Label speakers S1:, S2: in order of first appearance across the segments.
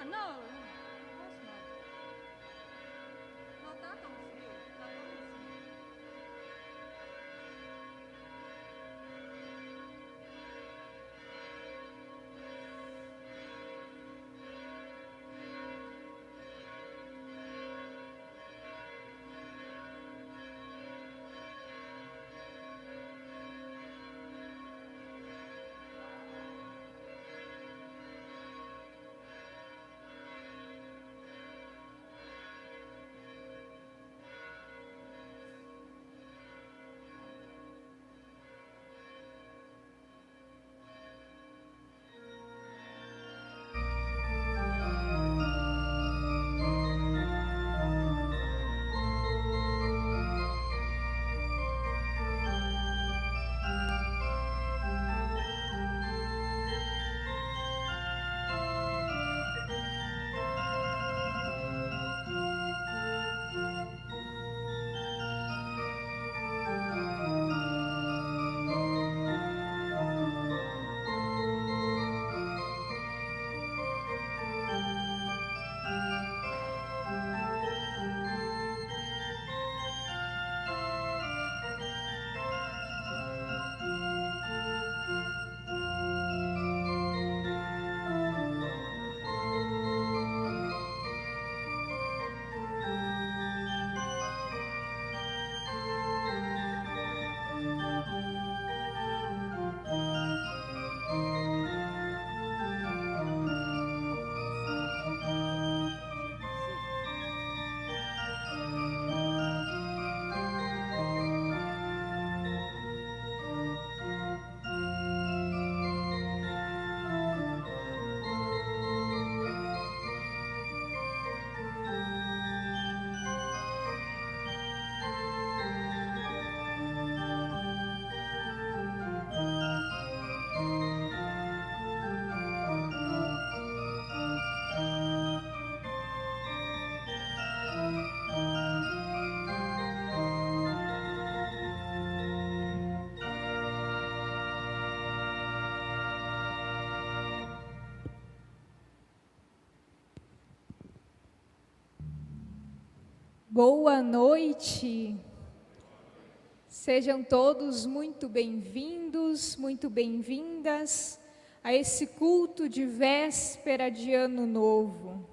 S1: não, não posso não. Não tá tão frio, tá tão frio.
S2: Boa noite, sejam todos muito bem-vindos, muito bem-vindas a esse culto de véspera de Ano Novo.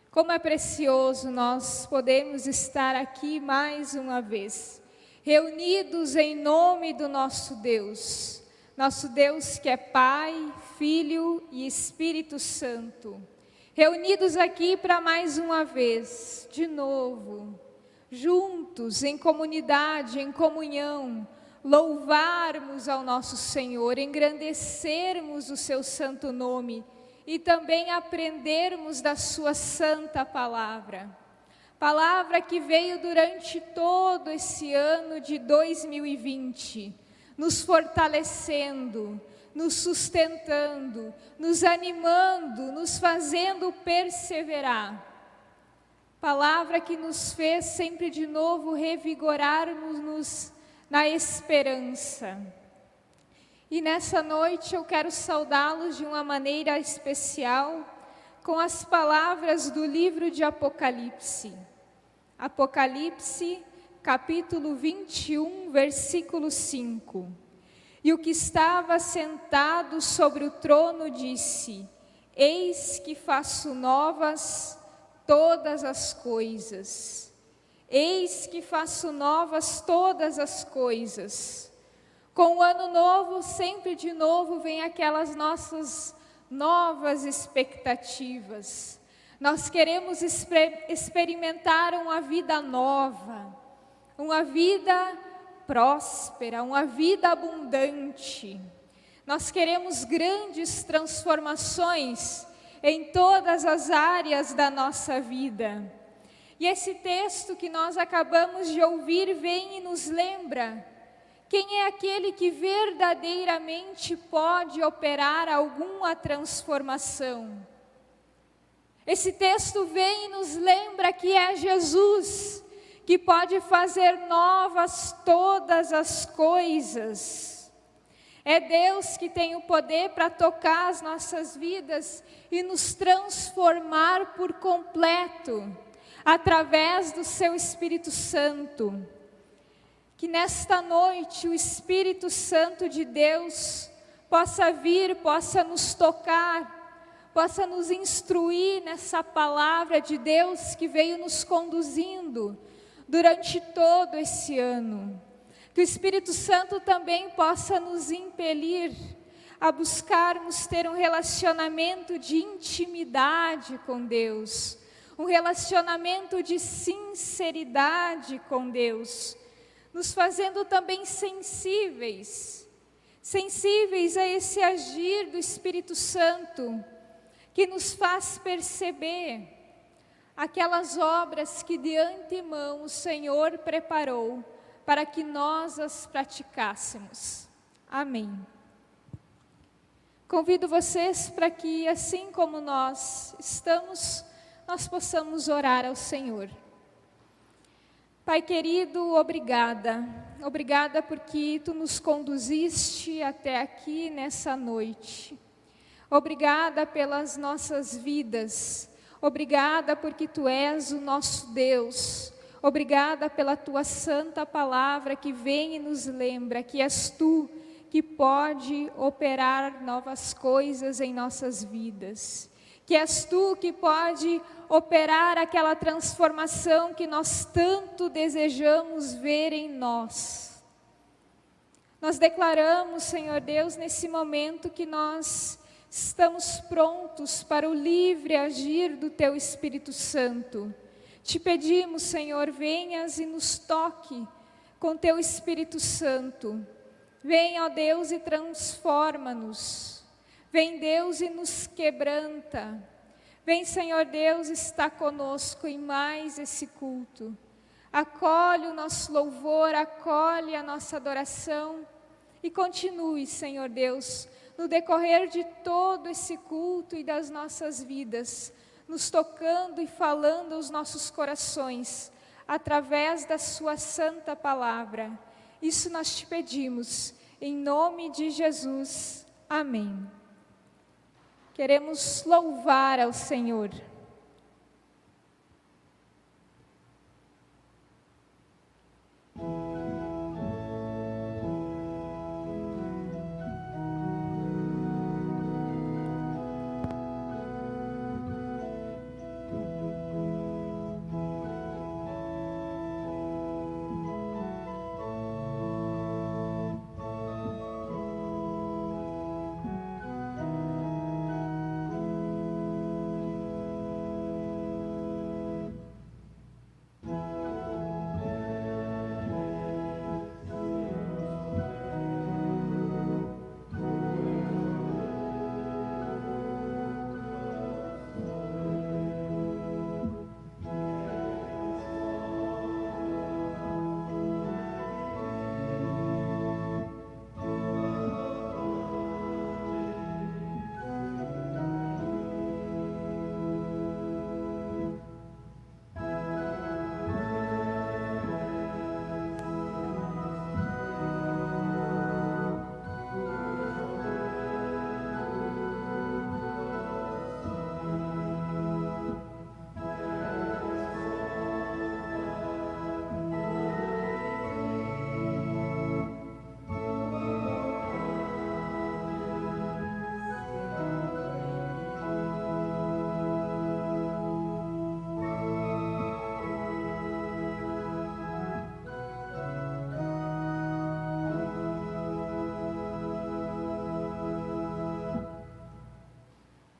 S2: Como é precioso nós podemos estar aqui mais uma vez, reunidos em nome do nosso Deus que é Pai, Filho e Espírito Santo. Reunidos aqui para mais uma vez, de novo, juntos, em comunidade, em comunhão, louvarmos ao nosso Senhor, engrandecermos o seu santo nome e também aprendermos da sua santa palavra. Palavra que veio durante todo esse ano de 2020, nos fortalecendo, nos sustentando, nos animando, nos fazendo perseverar. Palavra que nos fez sempre de novo revigorarmos-nos na esperança. E nessa noite eu quero saudá-los de uma maneira especial com as palavras do livro de Apocalipse. Apocalipse, capítulo 21, versículo 5. E o que estava sentado sobre o trono disse: Eis que faço novas todas as coisas. Eis que faço novas todas as coisas. Com o ano novo, sempre de novo, vem aquelas nossas novas expectativas. Nós queremos experimentar uma vida nova, uma vida próspera, uma vida abundante. Nós queremos grandes transformações em todas as áreas da nossa vida. E esse texto que nós acabamos de ouvir vem e nos lembra quem é aquele que verdadeiramente pode operar alguma transformação. Esse texto vem e nos lembra que é Jesus que pode fazer novas todas as coisas. É Deus que tem o poder para tocar as nossas vidas e nos transformar por completo, através do seu Espírito Santo. Que nesta noite o Espírito Santo de Deus possa vir, possa nos tocar, possa nos instruir nessa palavra de Deus que veio nos conduzindo durante todo esse ano. Que o Espírito Santo também possa nos impelir a buscarmos ter um relacionamento de intimidade com Deus, um relacionamento de sinceridade com Deus, nos fazendo também sensíveis a esse agir do Espírito Santo, que nos faz perceber aquelas obras que de antemão o Senhor preparou para que nós as praticássemos. Amém. Convido vocês para que, assim como nós estamos, nós possamos orar ao Senhor. Pai querido, obrigada. Obrigada porque Tu nos conduziste até aqui nessa noite. Obrigada pelas nossas vidas. Obrigada porque Tu és o nosso Deus. Obrigada pela Tua santa palavra que vem e nos lembra que és Tu que pode operar novas coisas em nossas vidas. Que és Tu que pode operar aquela transformação que nós tanto desejamos ver em nós. Nós declaramos, Senhor Deus, nesse momento que nós estamos prontos para o livre agir do Teu Espírito Santo. Te pedimos, Senhor, venhas e nos toque com Teu Espírito Santo. Vem, ó Deus, e transforma-nos. Vem, Deus, e nos quebranta. Vem, Senhor Deus, está conosco em mais esse culto. Acolhe o nosso louvor, acolhe a nossa adoração e continue, Senhor Deus, no decorrer de todo esse culto e das nossas vidas, nos tocando e falando aos nossos corações, através da Sua santa palavra. Isso nós te pedimos, em nome de Jesus. Amém. Queremos louvar ao Senhor.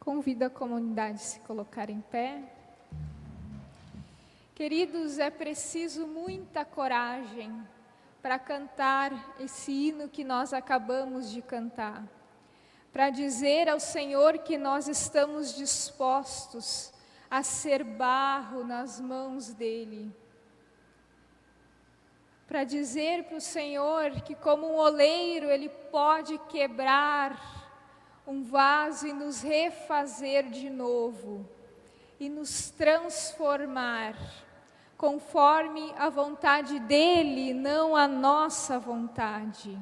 S2: Convido a comunidade a se colocar em pé. Queridos, é preciso muita coragem para cantar esse hino que nós acabamos de cantar, para dizer ao Senhor que nós estamos dispostos a ser barro nas mãos dEle, para dizer para o Senhor que como um oleiro Ele pode quebrar um vaso e nos refazer de novo, e nos transformar, conforme a vontade dEle, não a nossa vontade.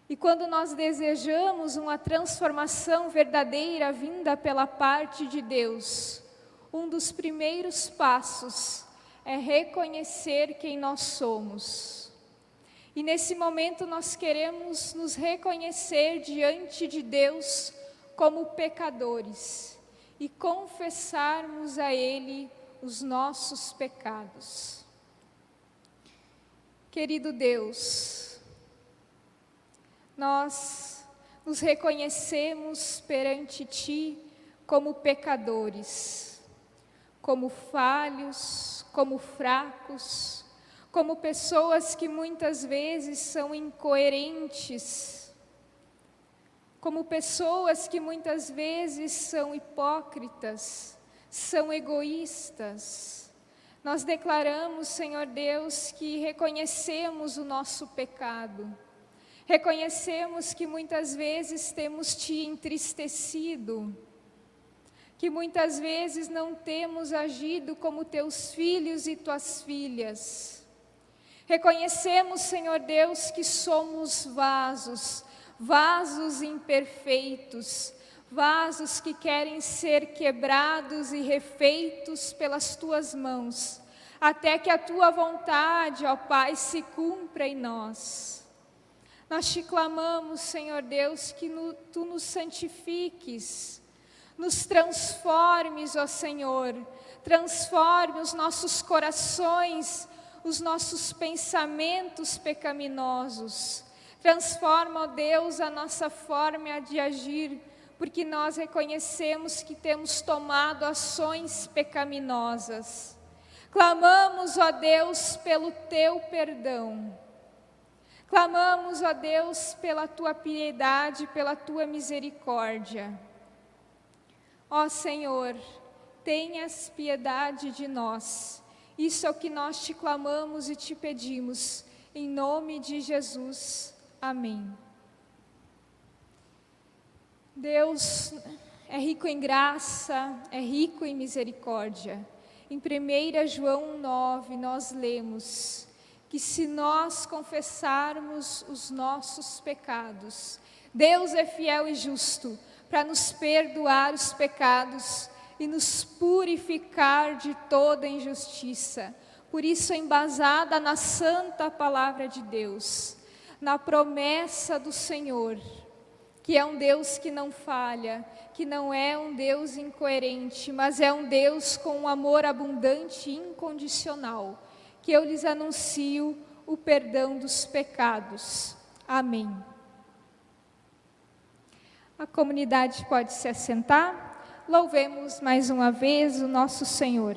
S2: E quando nós desejamos uma transformação verdadeira vinda pela parte de Deus, um dos primeiros passos é reconhecer quem nós somos. E nesse momento nós queremos nos reconhecer diante de Deus como pecadores e confessarmos a Ele os nossos pecados. Querido Deus, nós nos reconhecemos perante Ti como pecadores, como falhos, como fracos, como pessoas que muitas vezes são incoerentes, como pessoas que muitas vezes são hipócritas, são egoístas. Nós declaramos, Senhor Deus, que reconhecemos o nosso pecado, reconhecemos que muitas vezes temos Te entristecido, que muitas vezes não temos agido como Teus filhos e Tuas filhas. Reconhecemos, Senhor Deus, que somos vasos imperfeitos, vasos que querem ser quebrados e refeitos pelas Tuas mãos, até que a Tua vontade, ó Pai, se cumpra em nós. Nós Te clamamos, Senhor Deus, que Tu nos santifiques, nos transformes, ó Senhor, transforme os nossos corações, os nossos pensamentos pecaminosos. Transforma, ó Deus, a nossa forma de agir, porque nós reconhecemos que temos tomado ações pecaminosas. Clamamos, ó Deus, pelo Teu perdão. Clamamos, ó Deus, pela Tua piedade, pela Tua misericórdia. Ó Senhor, tenhas piedade de nós. Isso é o que nós Te clamamos e Te pedimos, em nome de Jesus. Amém. Deus é rico em graça, é rico em misericórdia. Em 1 João 9, nós lemos que se nós confessarmos os nossos pecados, Deus é fiel e justo para nos perdoar os pecados e nos purificar de toda injustiça. Por isso, embasada na santa palavra de Deus, na promessa do Senhor, que é um Deus que não falha, que não é um Deus incoerente, mas é um Deus com um amor abundante e incondicional, que eu lhes anuncio o perdão dos pecados. Amém. A comunidade pode se assentar. Louvemos mais uma vez o nosso Senhor.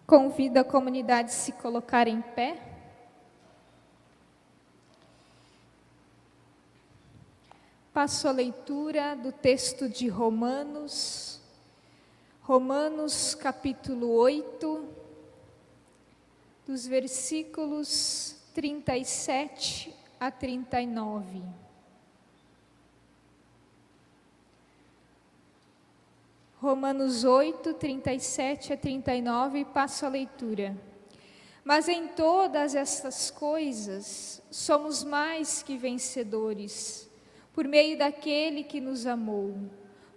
S2: Convido a comunidade a se colocar em pé. Passo a leitura do texto de Romanos, capítulo 8, dos versículos 37 a 39. Romanos 8, 37 a 39, passo a leitura. Mas em todas estas coisas somos mais que vencedores, por meio daquele que nos amou.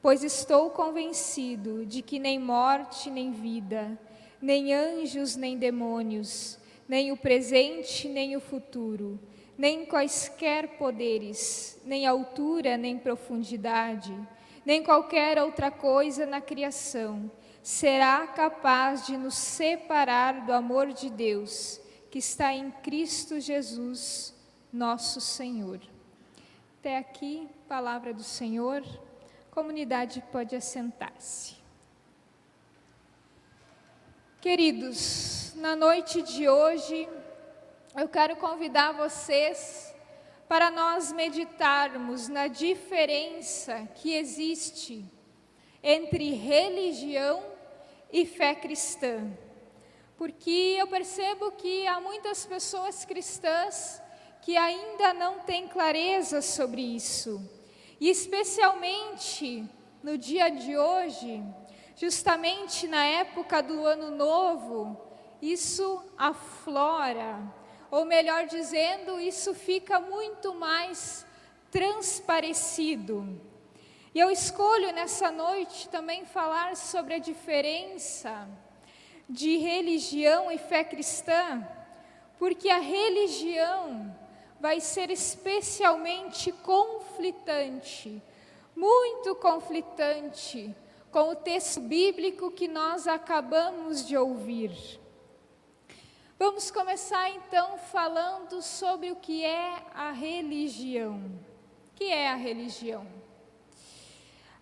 S2: Pois estou convencido de que nem morte, nem vida, nem anjos, nem demônios, nem o presente, nem o futuro, nem quaisquer poderes, nem altura, nem profundidade, nem qualquer outra coisa na criação será capaz de nos separar do amor de Deus, que está em Cristo Jesus, nosso Senhor. Até aqui, palavra do Senhor. Comunidade pode assentar-se. Queridos, na noite de hoje, eu quero convidar vocês para nós meditarmos na diferença que existe entre religião e fé cristã. Porque eu percebo que há muitas pessoas cristãs que ainda não têm clareza sobre isso. E especialmente no dia de hoje, justamente na época do Ano Novo, isso aflora, ou melhor dizendo, isso fica muito mais transparecido. E eu escolho nessa noite também falar sobre a diferença de religião e fé cristã, porque a religião vai ser especialmente conflitante, muito conflitante, com o texto bíblico que nós acabamos de ouvir. Vamos começar então falando sobre o que é a religião. O que é a religião?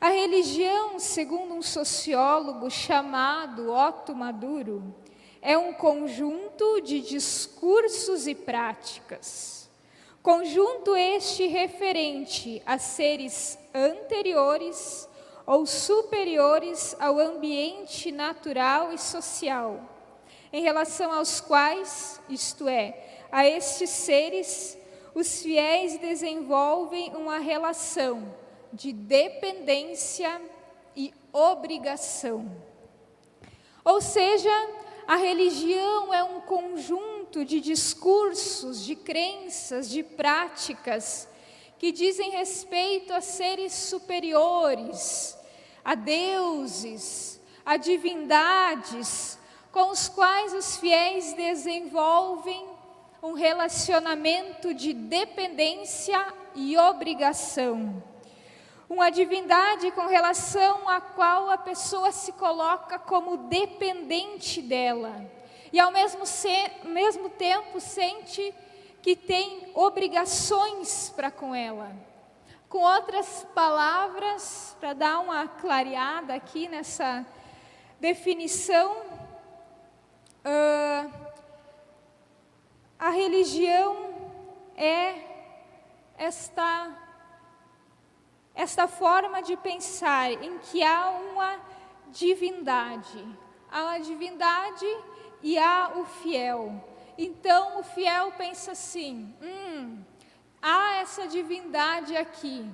S2: A religião, segundo um sociólogo chamado Otto Maduro, é um conjunto de discursos e práticas. Conjunto este referente a seres anteriores ou superiores ao ambiente natural e social, em relação aos quais, isto é, a estes seres, os fiéis desenvolvem uma relação de dependência e obrigação. Ou seja, a religião é um conjunto de discursos, de crenças, de práticas que dizem respeito a seres superiores, a deuses, a divindades, com os quais os fiéis desenvolvem um relacionamento de dependência e obrigação. Uma divindade com relação à qual a pessoa se coloca como dependente dela. E ao mesmo tempo sente que tem obrigações para com ela. Com outras palavras, para dar uma clareada aqui nessa definição, a religião é esta forma de pensar em que há uma divindade. Há uma divindade e há o fiel. Então o fiel pensa assim, há essa divindade aqui.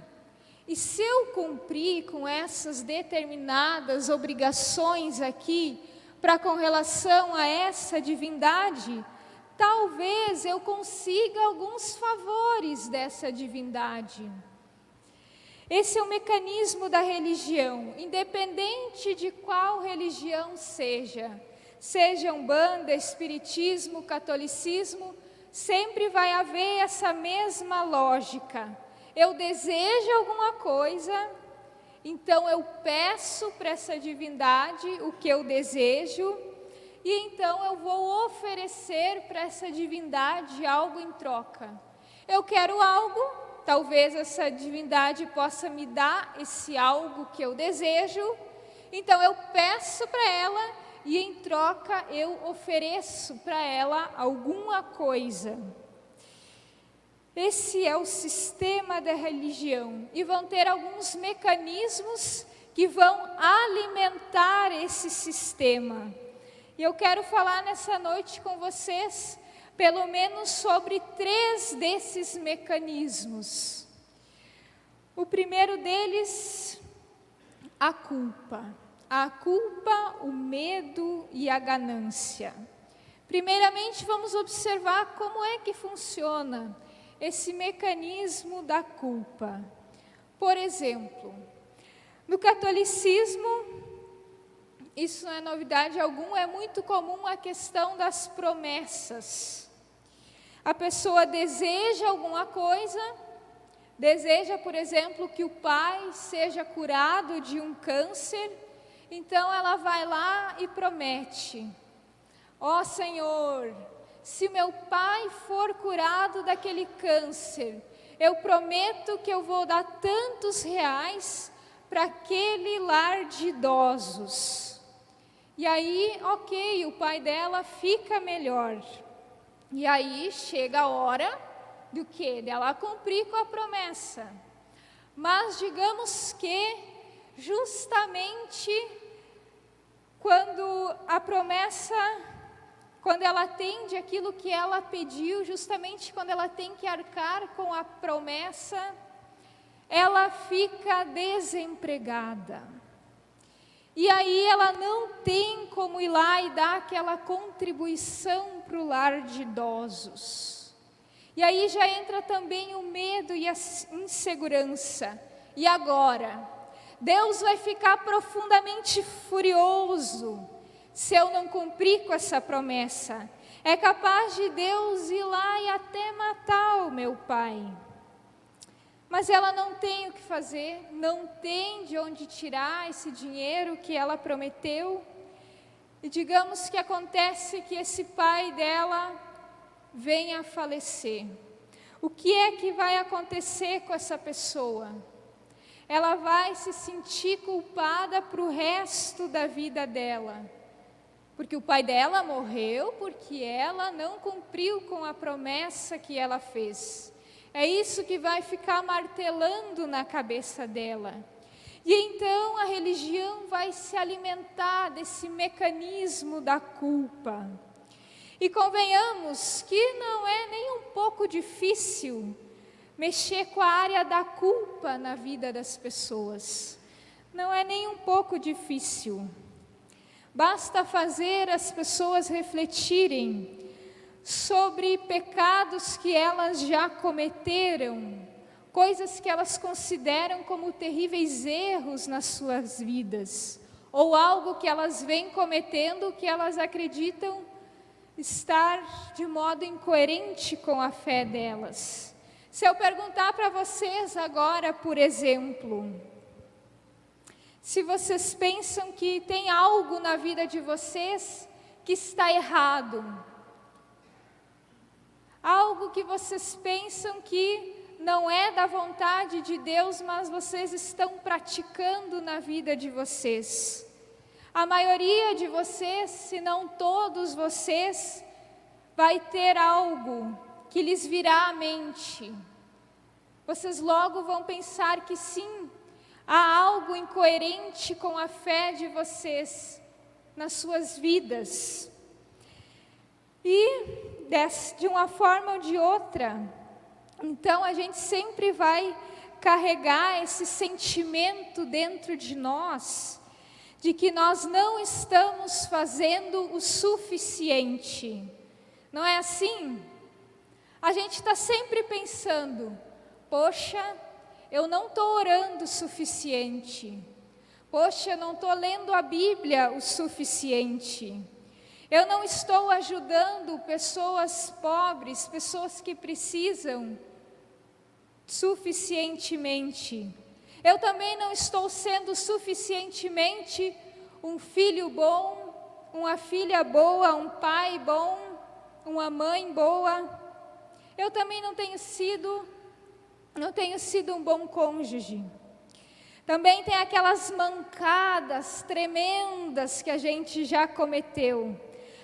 S2: E se eu cumprir com essas determinadas obrigações aqui, para com relação a essa divindade, talvez eu consiga alguns favores dessa divindade. Esse é o mecanismo da religião, independente de qual religião seja Umbanda, Espiritismo, Catolicismo, sempre vai haver essa mesma lógica. Eu desejo alguma coisa, então eu peço para essa divindade o que eu desejo, e então eu vou oferecer para essa divindade algo em troca. Eu quero algo, talvez essa divindade possa me dar esse algo que eu desejo, então eu peço para ela e em troca eu ofereço para ela alguma coisa. Esse é o sistema da religião, e vão ter alguns mecanismos que vão alimentar esse sistema. E eu quero falar nessa noite com vocês, pelo menos sobre 3 desses mecanismos. O primeiro deles, a culpa. A culpa, o medo e a ganância. Primeiramente, vamos observar como é que funciona esse mecanismo da culpa. Por exemplo, no catolicismo, isso não é novidade alguma, é muito comum a questão das promessas. A pessoa deseja alguma coisa, deseja, por exemplo, que o pai seja curado de um câncer, então ela vai lá e promete: ó Senhor, se meu pai for curado daquele câncer, eu prometo que eu vou dar tantos reais para aquele lar de idosos. E aí, ok, o pai dela fica melhor. E aí chega a hora do quê? Dela cumprir com a promessa. Mas digamos que justamente quando a promessa, quando ela atende aquilo que ela pediu, justamente quando ela tem que arcar com a promessa, ela fica desempregada. E aí ela não tem como ir lá e dar aquela contribuição para o lar de idosos. E aí já entra também o medo e a insegurança. E agora? Deus vai ficar profundamente furioso se eu não cumprir com essa promessa. É capaz de Deus ir lá e até matar o meu pai. Mas ela não tem o que fazer, não tem de onde tirar esse dinheiro que ela prometeu. E digamos que acontece que esse pai dela venha a falecer. O que é que vai acontecer com essa pessoa? Ela vai se sentir culpada para o resto da vida dela. Porque o pai dela morreu porque ela não cumpriu com a promessa que ela fez. É isso que vai ficar martelando na cabeça dela. E então a religião vai se alimentar desse mecanismo da culpa. E convenhamos que não é nem um pouco difícil mexer com a área da culpa na vida das pessoas. Não é nem um pouco difícil. Basta fazer as pessoas refletirem sobre pecados que elas já cometeram, coisas que elas consideram como terríveis erros nas suas vidas, ou algo que elas vêm cometendo que elas acreditam estar de modo incoerente com a fé delas. Se eu perguntar para vocês agora, por exemplo, se vocês pensam que tem algo na vida de vocês que está errado, algo que vocês pensam que não é da vontade de Deus, mas vocês estão praticando na vida de vocês. A maioria de vocês, se não todos vocês, vai ter algo que lhes virá à mente. Vocês logo vão pensar que sim, há algo incoerente com a fé de vocês nas suas vidas. E de uma forma ou de outra, então a gente sempre vai carregar esse sentimento dentro de nós, de que nós não estamos fazendo o suficiente. Não é assim? A gente está sempre pensando: poxa, eu não estou orando o suficiente. Poxa, eu não estou lendo a Bíblia o suficiente. Eu não estou ajudando pessoas pobres, pessoas que precisam suficientemente. Eu também não estou sendo suficientemente um filho bom, uma filha boa, um pai bom, uma mãe boa. Eu também não tenho sido um bom cônjuge. Também tem aquelas mancadas tremendas que a gente já cometeu.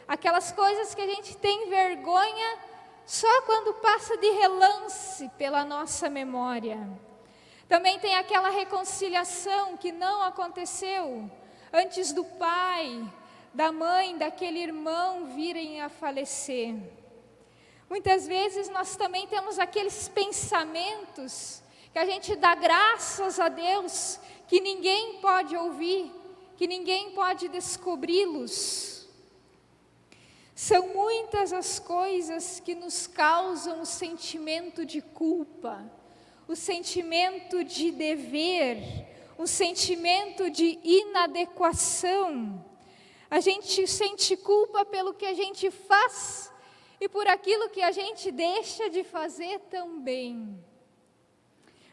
S2: Aquelas coisas que a gente tem vergonha só quando passa de relance pela nossa memória. Também tem aquela reconciliação que não aconteceu antes do pai, da mãe, daquele irmão virem a falecer. Muitas vezes nós também temos aqueles pensamentos que a gente dá graças a Deus, que ninguém pode ouvir, que ninguém pode descobri-los. São muitas as coisas que nos causam o sentimento de culpa, o sentimento de dever, o sentimento de inadequação. A gente sente culpa pelo que a gente faz e por aquilo que a gente deixa de fazer também.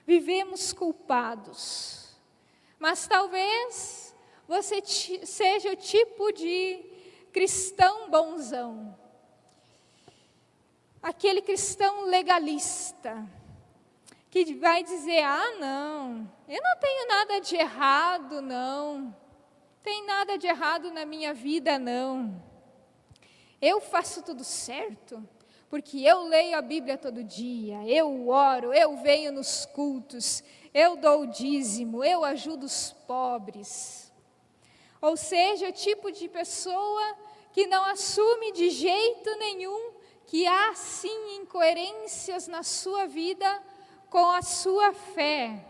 S2: Vivemos culpados, mas talvez você seja o tipo de cristão bonzão, aquele cristão legalista, que vai dizer, não, eu não tenho nada de errado, não tem nada de errado na minha vida, não. Eu faço tudo certo, porque eu leio a Bíblia todo dia, eu oro, eu venho nos cultos, eu dou o dízimo, eu ajudo os pobres. Ou seja, o tipo de pessoa que não assume de jeito nenhum que há sim incoerências na sua vida com a sua fé,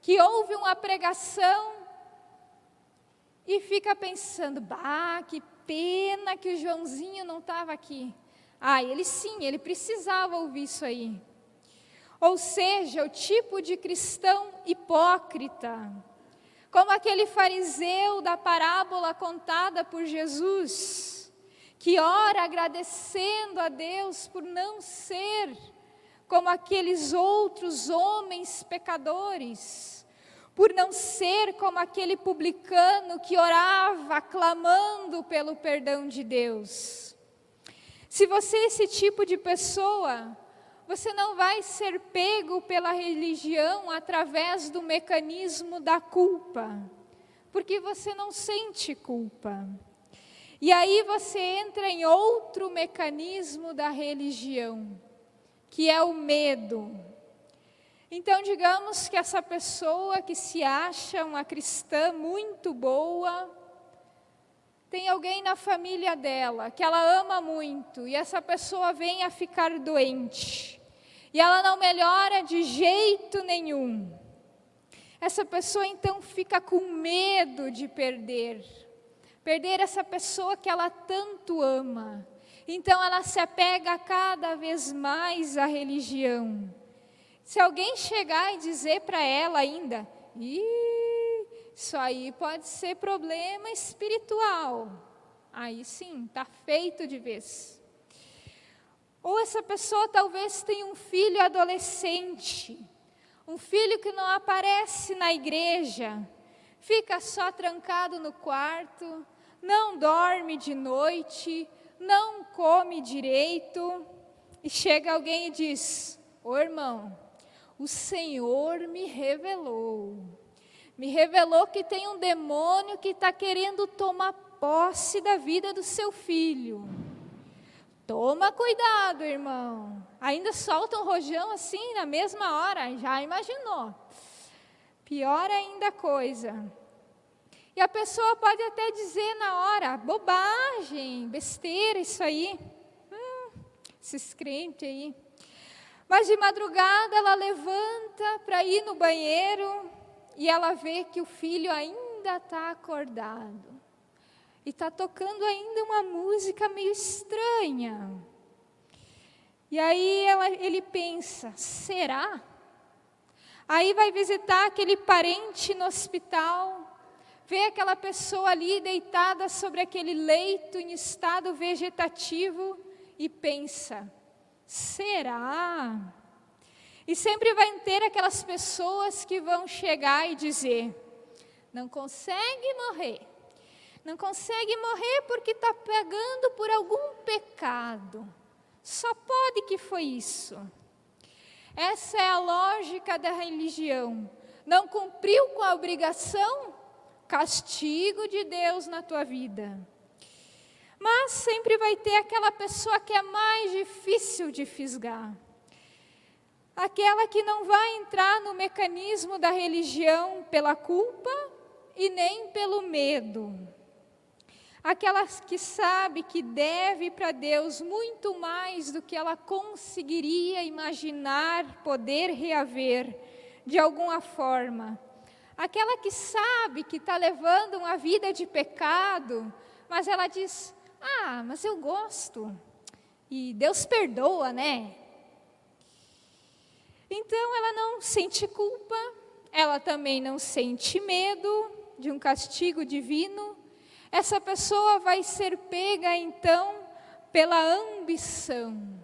S2: que ouve uma pregação e fica pensando, que pena que o Joãozinho não estava aqui. Ele precisava ouvir isso aí. Ou seja, o tipo de cristão hipócrita, como aquele fariseu da parábola contada por Jesus, que ora agradecendo a Deus por não ser como aqueles outros homens pecadores, por não ser como aquele publicano que orava clamando pelo perdão de Deus. Se você é esse tipo de pessoa, você não vai ser pego pela religião através do mecanismo da culpa, porque você não sente culpa. E aí você entra em outro mecanismo da religião, que é o medo. Então, digamos que essa pessoa que se acha uma cristã muito boa, tem alguém na família dela que ela ama muito, e essa pessoa vem a ficar doente, e ela não melhora de jeito nenhum. Essa pessoa então fica com medo de perder essa pessoa que ela tanto ama. Então ela se apega cada vez mais à religião. Se alguém chegar e dizer para ela ainda, isso aí pode ser problema espiritual, aí sim, está feito de vez. Ou essa pessoa talvez tenha um filho adolescente, um filho que não aparece na igreja, fica só trancado no quarto, não dorme de noite, não come direito, e chega alguém e diz, irmão, o Senhor me revelou que tem um demônio que está querendo tomar posse da vida do seu filho. Toma cuidado, irmão. Ainda solta um rojão assim na mesma hora, já imaginou? Pior ainda a coisa. E a pessoa pode até dizer na hora, bobagem, besteira isso aí. Esses crentes aí. Mas de madrugada ela levanta para ir no banheiro e ela vê que o filho ainda está acordado. E está tocando ainda uma música meio estranha. E aí ele pensa, será? Aí vai visitar aquele parente no hospital, vê aquela pessoa ali deitada sobre aquele leito em estado vegetativo e pensa, será? E sempre vai ter aquelas pessoas que vão chegar e dizer, não consegue morrer porque está pagando por algum pecado, só pode que foi isso. Essa é a lógica da religião. Não cumpriu com a obrigação? Castigo de Deus na tua vida. Mas sempre vai ter aquela pessoa que é mais difícil de fisgar. Aquela que não vai entrar no mecanismo da religião pela culpa e nem pelo medo. Aquela que sabe que deve para Deus muito mais do que ela conseguiria imaginar poder reaver de alguma forma. Aquela que sabe que está levando uma vida de pecado, mas ela diz, mas eu gosto, e Deus perdoa, né? Então ela não sente culpa, ela também não sente medo de um castigo divino. Essa pessoa vai ser pega então pela ambição.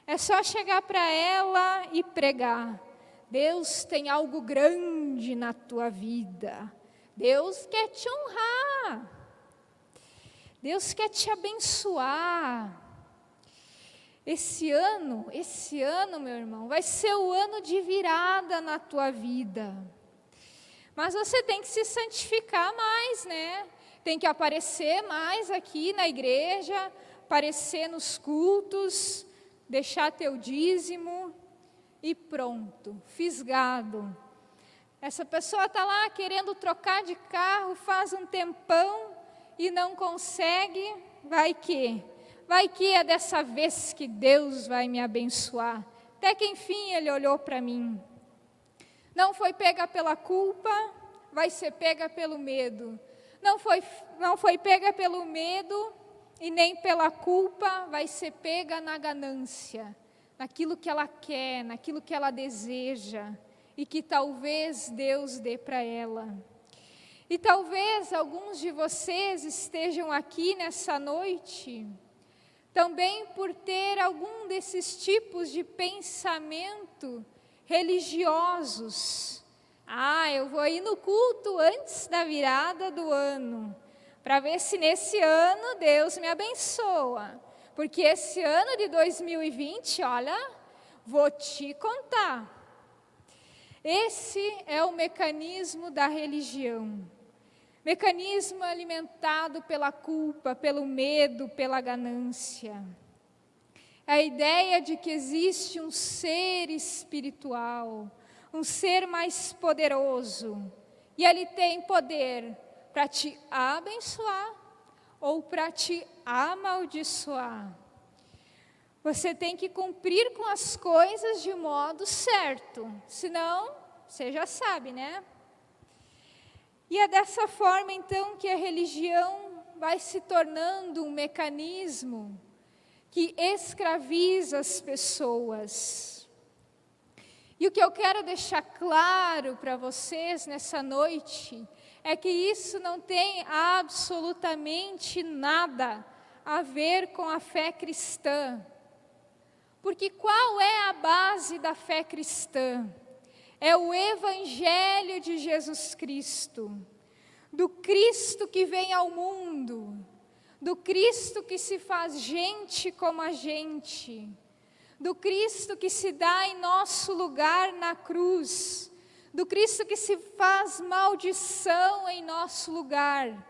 S2: É só chegar para ela e pregar. Deus tem algo grande na tua vida. Deus quer te honrar. Deus quer te abençoar. Esse ano, meu irmão, vai ser o ano de virada na tua vida. Mas você tem que se santificar mais, né? Tem que aparecer mais aqui na igreja, aparecer nos cultos, deixar teu dízimo e pronto, fisgado. Essa pessoa está lá querendo trocar de carro faz um tempão e não consegue, vai que é dessa vez que Deus vai me abençoar. Até que enfim ele olhou para mim. Não foi pega pela culpa, vai ser pega pelo medo. Não foi pega pelo medo e nem pela culpa, vai ser pega na ganância, naquilo que ela quer, naquilo que ela deseja e que talvez Deus dê para ela. E talvez alguns de vocês estejam aqui nessa noite também por ter algum desses tipos de pensamento religiosos. Eu vou ir no culto antes da virada do ano, para ver se nesse ano Deus me abençoa. Porque esse ano de 2020, olha, vou te contar. Esse é o mecanismo da religião. Mecanismo alimentado pela culpa, pelo medo, pela ganância. A ideia de que existe um ser espiritual, um ser mais poderoso, e ele tem poder para te abençoar ou para te amaldiçoar. Você tem que cumprir com as coisas de modo certo, senão, você já sabe, né? E é dessa forma, então, que a religião vai se tornando um mecanismo que escraviza as pessoas. E o que eu quero deixar claro para vocês nessa noite é que isso não tem absolutamente nada a ver com a fé cristã. Porque qual é a base da fé cristã? É o Evangelho de Jesus Cristo, do Cristo que vem ao mundo, do Cristo que se faz gente como a gente, do Cristo que se dá em nosso lugar na cruz, do Cristo que se faz maldição em nosso lugar,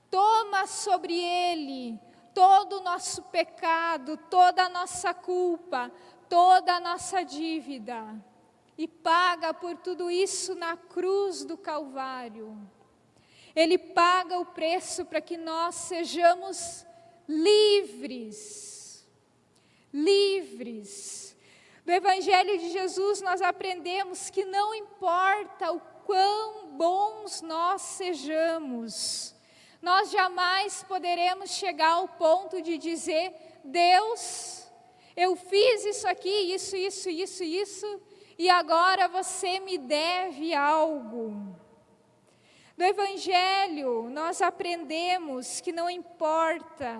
S2: toma sobre Ele todo o nosso pecado, toda a nossa culpa, toda a nossa dívida, e paga por tudo isso na cruz do Calvário. Ele paga o preço para que nós sejamos livres. Livres. Do Evangelho de Jesus nós aprendemos que não importa o quão bons nós sejamos, nós jamais poderemos chegar ao ponto de dizer, Deus, eu fiz isso aqui, isso, e agora você me deve algo. No Evangelho, nós aprendemos que não importa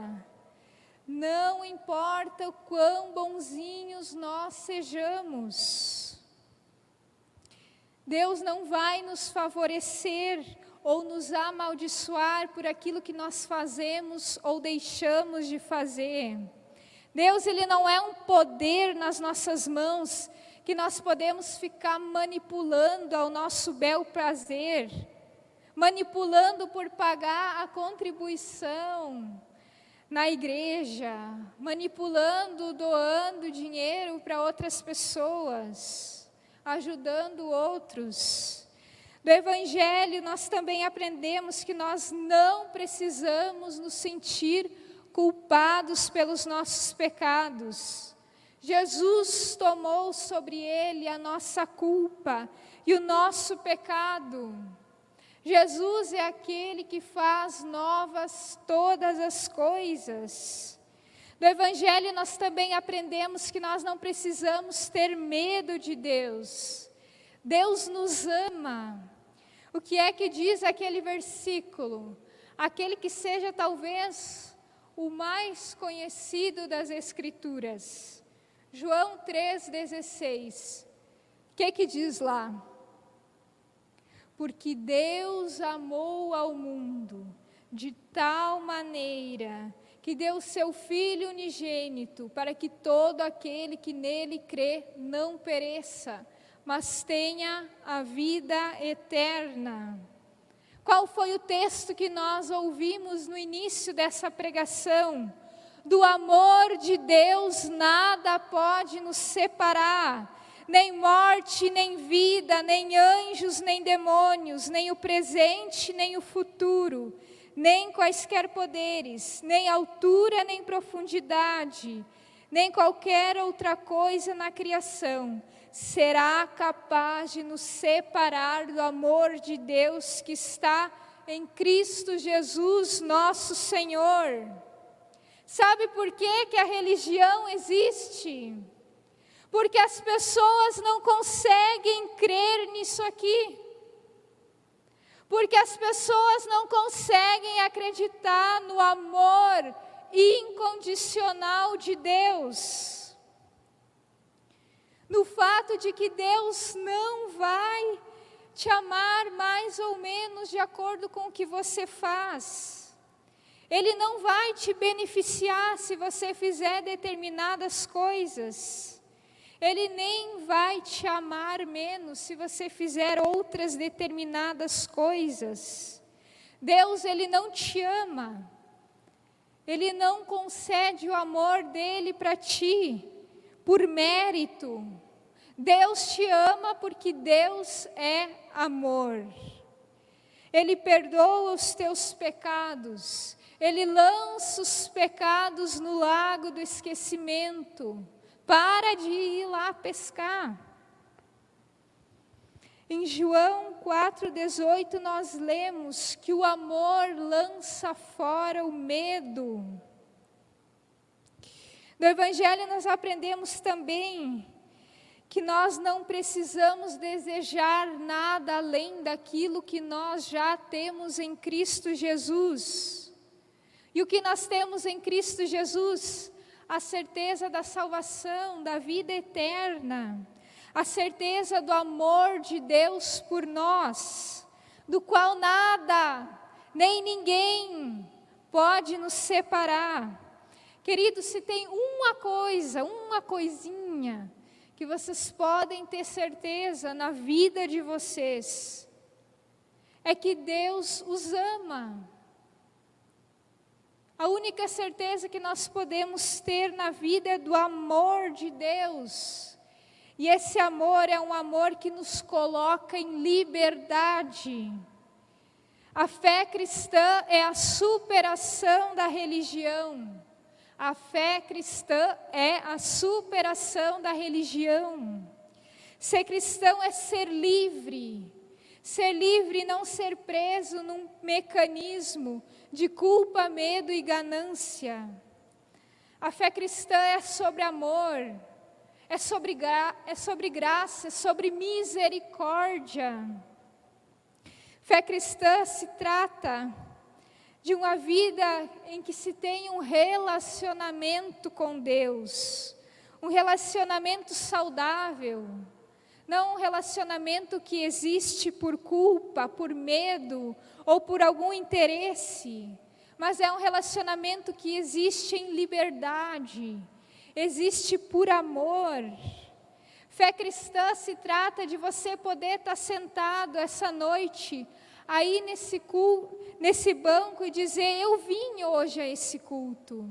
S2: o quão bonzinhos nós sejamos. Deus não vai nos favorecer ou nos amaldiçoar por aquilo que nós fazemos ou deixamos de fazer. Deus, Ele não é um poder nas nossas mãos que nós podemos ficar manipulando ao nosso bel prazer, manipulando por pagar a contribuição na igreja, manipulando, doando dinheiro para outras pessoas, ajudando outros. Do Evangelho nós também aprendemos que nós não precisamos nos sentir culpados pelos nossos pecados. Jesus tomou sobre ele a nossa culpa e o nosso pecado. Jesus é aquele que faz novas todas as coisas. Do Evangelho nós também aprendemos que nós não precisamos ter medo de Deus. Deus nos ama. O que é que diz aquele versículo? Aquele que seja talvez o mais conhecido das Escrituras. João 3,16. O que diz lá? Porque Deus amou ao mundo de tal maneira que deu seu Filho unigênito para que todo aquele que nele crê não pereça, mas tenha a vida eterna. Qual foi o texto que nós ouvimos no início dessa pregação? Do amor de Deus nada pode nos separar. Nem morte, nem vida, nem anjos, nem demônios, nem o presente, nem o futuro, nem quaisquer poderes, nem altura, nem profundidade, nem qualquer outra coisa na criação será capaz de nos separar do amor de Deus que está em Cristo Jesus, nosso Senhor. Sabe por que a religião existe? Porque as pessoas não conseguem crer nisso aqui. Porque as pessoas não conseguem acreditar no amor incondicional de Deus. No fato de que Deus não vai te amar mais ou menos de acordo com o que você faz. Ele não vai te beneficiar se você fizer determinadas coisas. Ele nem vai te amar menos se você fizer outras determinadas coisas. Deus, Ele não te ama. Ele não concede o amor dEle para ti por mérito. Deus te ama porque Deus é amor. Ele perdoa os teus pecados. Ele lança os pecados no lago do esquecimento. Para de ir lá pescar. Em João 4,18 nós lemos que o amor lança fora o medo. No Evangelho nós aprendemos também que nós não precisamos desejar nada além daquilo que nós já temos em Cristo Jesus. E o que nós temos em Cristo Jesus? A certeza da salvação, da vida eterna, a certeza do amor de Deus por nós, do qual nada, nem ninguém pode nos separar. Queridos, se tem uma coisinha, que vocês podem ter certeza na vida de vocês, é que Deus os ama. A única certeza que nós podemos ter na vida é do amor de Deus. E esse amor é um amor que nos coloca em liberdade. A fé cristã é a superação da religião. A fé cristã é a superação da religião. Ser cristão é ser livre. Ser livre e não ser preso num mecanismo de culpa, medo e ganância. A fé cristã é sobre amor, é sobre graça, é sobre misericórdia. Fé cristã se trata de uma vida em que se tem um relacionamento com Deus, um relacionamento saudável. Não um relacionamento que existe por culpa, por medo ou por algum interesse, mas é um relacionamento que existe em liberdade, existe por amor. Fé cristã se trata de você poder estar sentado essa noite, aí nesse banco e dizer: eu vim hoje a esse culto.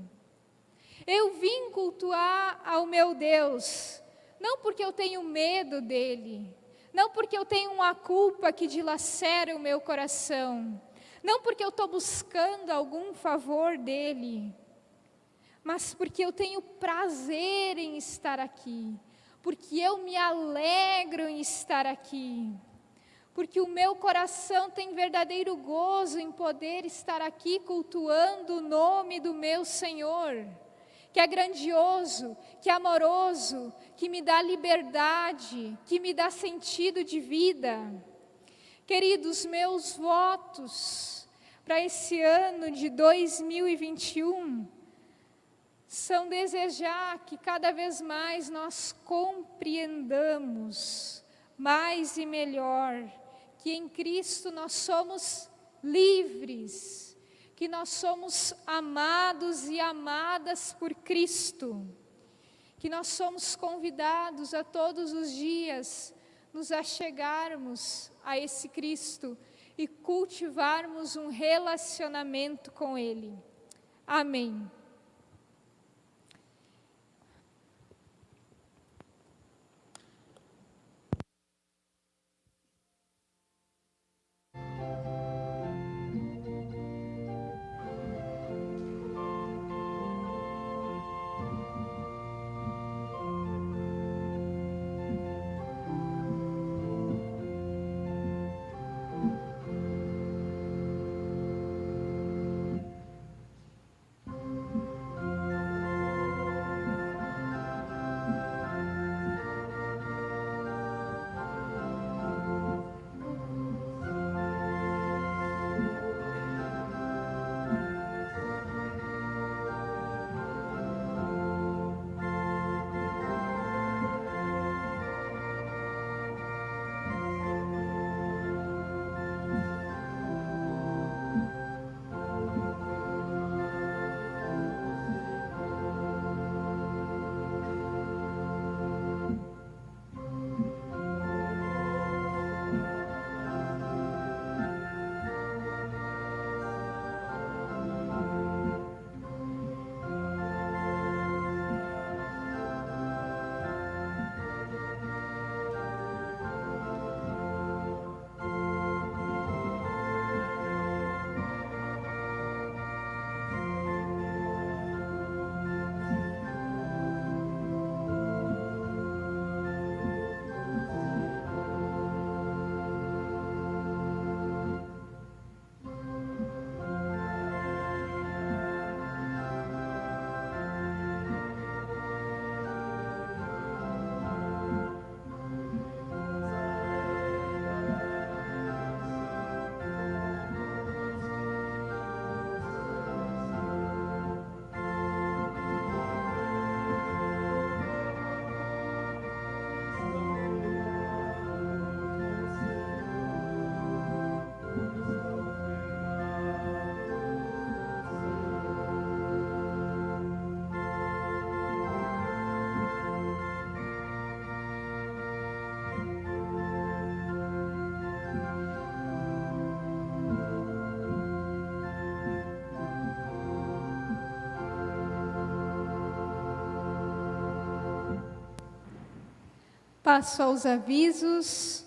S2: Eu vim cultuar ao meu Deus, não porque eu tenho medo dele, não porque eu tenho uma culpa que dilacera o meu coração, não porque eu estou buscando algum favor dele, mas porque eu tenho prazer em estar aqui, porque eu me alegro em estar aqui, porque o meu coração tem verdadeiro gozo em poder estar aqui cultuando o nome do meu Senhor, que é grandioso, que é amoroso, que me dá liberdade, que me dá sentido de vida. Queridos, meus votos para esse ano de 2021 são desejar que cada vez mais nós compreendamos mais e melhor que em Cristo nós somos livres, que nós somos amados e amadas por Cristo, que nós somos convidados a todos os dias nos achegarmos a esse Cristo e cultivarmos um relacionamento com Ele. Amém. Passo aos avisos.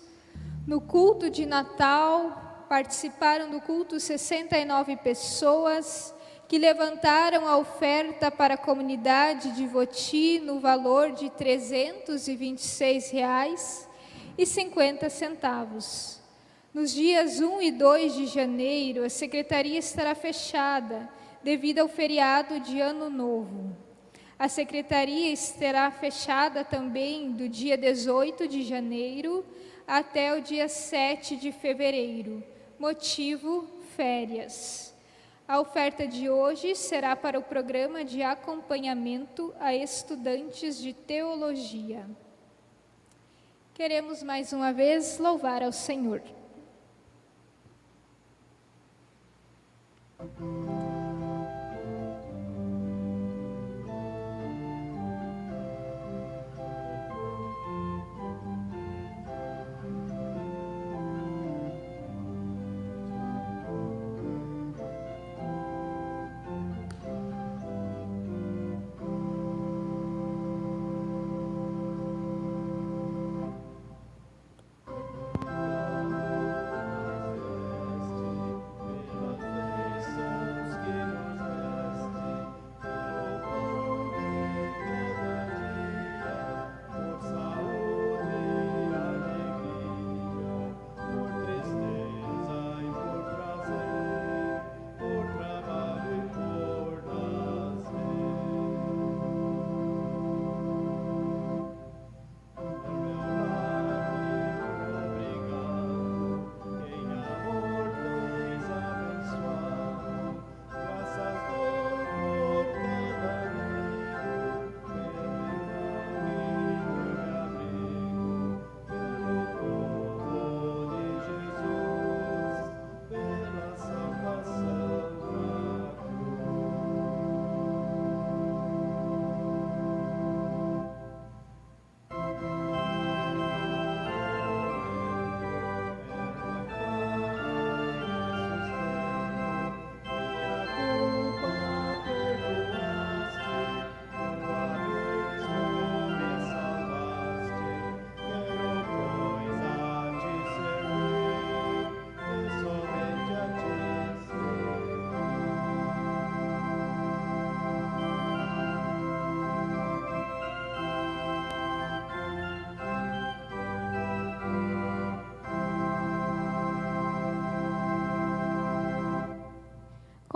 S2: No culto de Natal, participaram do culto 69 pessoas que levantaram a oferta para a comunidade de Voti no valor de R$ 326,50. Nos dias 1 e 2 de janeiro, a secretaria estará fechada devido ao feriado de Ano Novo. A secretaria estará fechada também do dia 18 de janeiro até o dia 7 de fevereiro, motivo férias. A oferta de hoje será para o programa de acompanhamento a estudantes de teologia. Queremos mais uma vez louvar ao Senhor.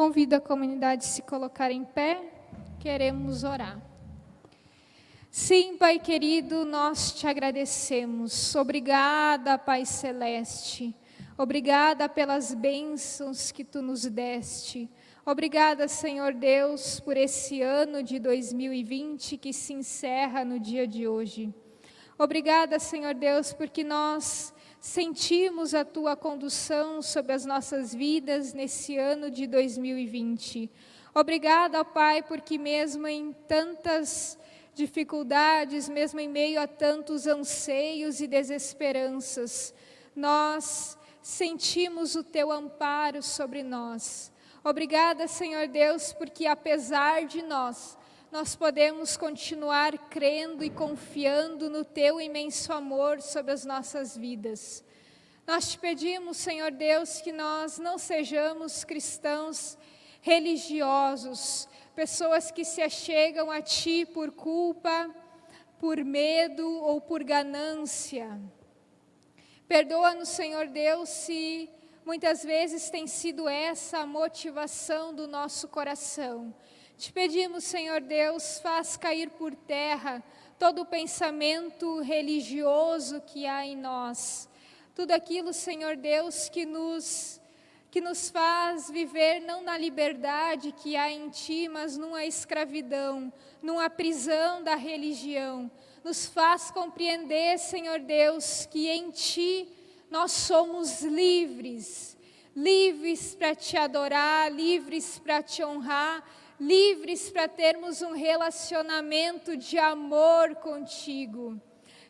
S2: Convido a comunidade a se colocar em pé, queremos orar. Sim, Pai querido, nós te agradecemos. Obrigada, Pai Celeste. Obrigada pelas bênçãos que Tu nos deste. Obrigada, Senhor Deus, por esse ano de 2020 que se encerra no dia de hoje. Obrigada, Senhor Deus, porque nós sentimos a Tua condução sobre as nossas vidas nesse ano de 2020. Obrigada, Pai, porque mesmo em tantas dificuldades, mesmo em meio a tantos anseios e desesperanças, nós sentimos o Teu amparo sobre nós. Obrigada, Senhor Deus, porque apesar de nós podemos continuar crendo e confiando no Teu imenso amor sobre as nossas vidas. Nós te pedimos, Senhor Deus, que nós não sejamos cristãos religiosos, pessoas que se achegam a Ti por culpa, por medo ou por ganância. Perdoa-nos, Senhor Deus, se muitas vezes tem sido essa a motivação do nosso coração. Te pedimos, Senhor Deus, faz cair por terra todo o pensamento religioso que há em nós. Tudo aquilo, Senhor Deus, que nos faz viver não na liberdade que há em Ti, mas numa escravidão, numa prisão da religião. Nos faz compreender, Senhor Deus, que em Ti nós somos livres, livres para Te adorar, livres para Te honrar, livres para termos um relacionamento de amor contigo.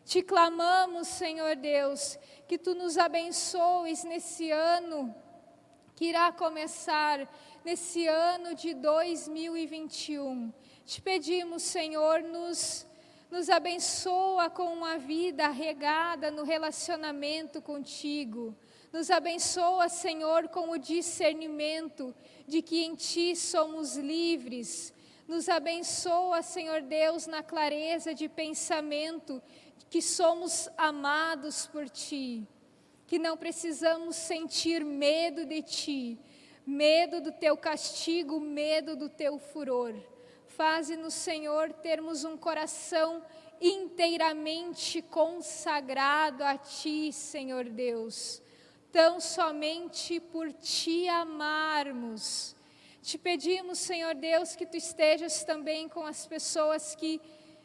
S2: Te clamamos, Senhor Deus, que Tu nos abençoes nesse ano que irá começar, nesse ano de 2021. Te pedimos, Senhor, nos abençoa com uma vida regada no relacionamento contigo. Nos abençoa, Senhor, com o discernimento de que em Ti somos livres. Nos abençoa, Senhor Deus, na clareza de pensamento, que somos amados por Ti, que não precisamos sentir medo de Ti, medo do Teu castigo, medo do Teu furor. Faze-nos, Senhor, termos um coração inteiramente consagrado a Ti, Senhor Deus. Tão somente por Te amarmos. Te pedimos, Senhor Deus, que Tu estejas também com as pessoas que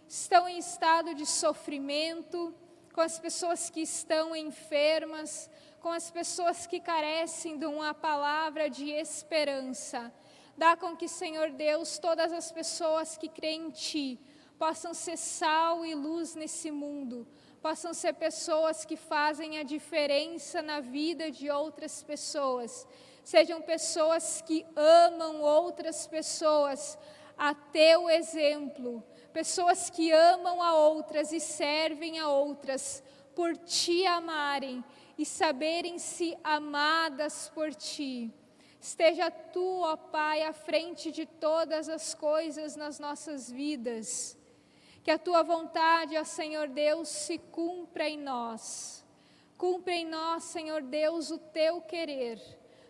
S2: estão em estado de sofrimento, com as pessoas que estão enfermas, com as pessoas que carecem de uma palavra de esperança. Dá com que, Senhor Deus, todas as pessoas que creem em Ti possam ser sal e luz nesse mundo, possam ser pessoas que fazem a diferença na vida de outras pessoas, sejam pessoas que amam outras pessoas a Teu exemplo, pessoas que amam a outras e servem a outras por Te amarem e saberem-se amadas por Ti. Esteja Tu, ó Pai, à frente de todas as coisas nas nossas vidas. Que a Tua vontade, ó Senhor Deus, se cumpra em nós. Cumpra em nós, Senhor Deus, o Teu querer.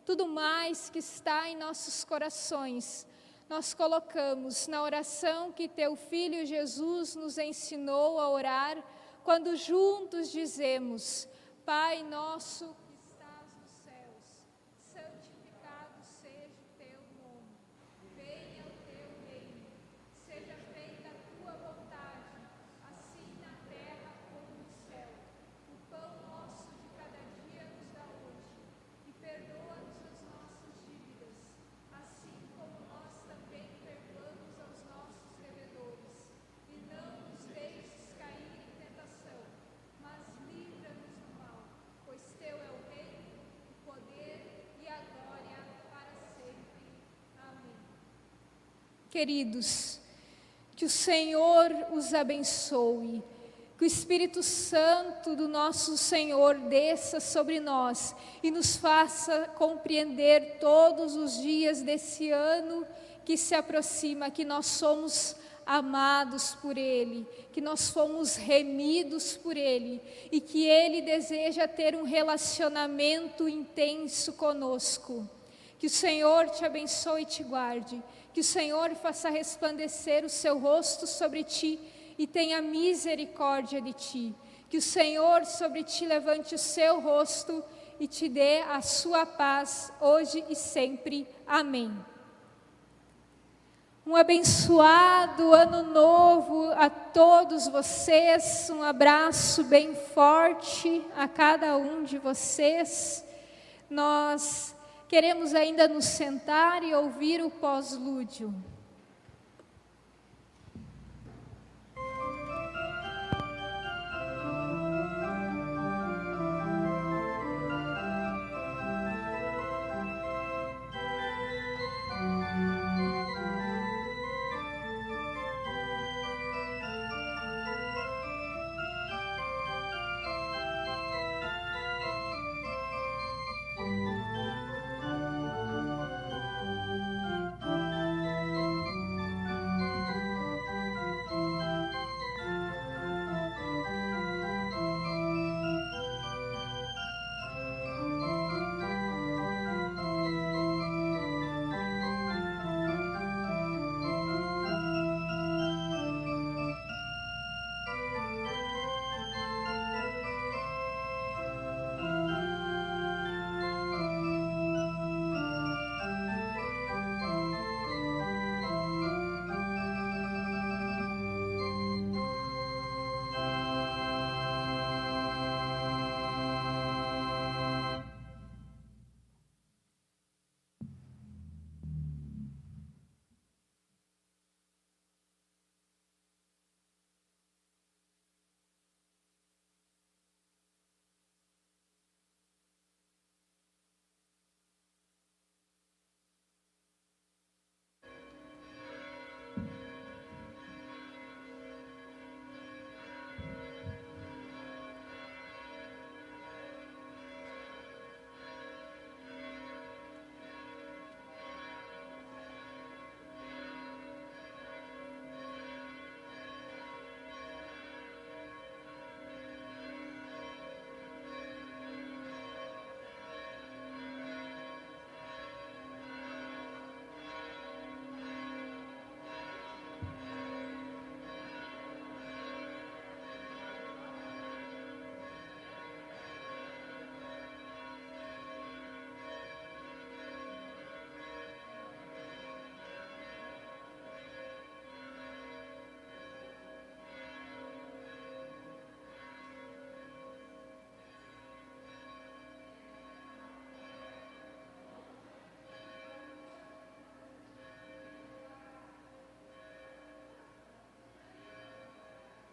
S2: Tudo mais que está em nossos corações, nós colocamos na oração que Teu Filho Jesus nos ensinou a orar, quando juntos dizemos: Pai nosso que estás nos céus, santificado seja o Teu nome. Venha o Teu reino, seja feita a Tua vontade, assim na terra como no céu. O pão nosso de cada dia nos dá hoje, e perdoa-nos as nossas dívidas, assim como nós também perdoamos aos nossos devedores. E não nos deixes cair em tentação, mas livra-nos do mal, pois Teu é o reino, o poder e a glória para sempre. Amém. Queridos, que o Senhor os abençoe, que o Espírito Santo do nosso Senhor desça sobre nós e nos faça compreender todos os dias desse ano que se aproxima, que nós somos amados por Ele, que nós fomos remidos por Ele e que Ele deseja ter um relacionamento intenso conosco. Que o Senhor te abençoe e te guarde. Que o Senhor faça resplandecer o seu rosto sobre ti e tenha misericórdia de ti. Que o Senhor sobre ti levante o seu rosto e te dê a sua paz, hoje e sempre. Amém. Um abençoado ano novo a todos vocês, um abraço bem forte a cada um de vocês. Nós queremos ainda nos sentar e ouvir o pós-lúdio.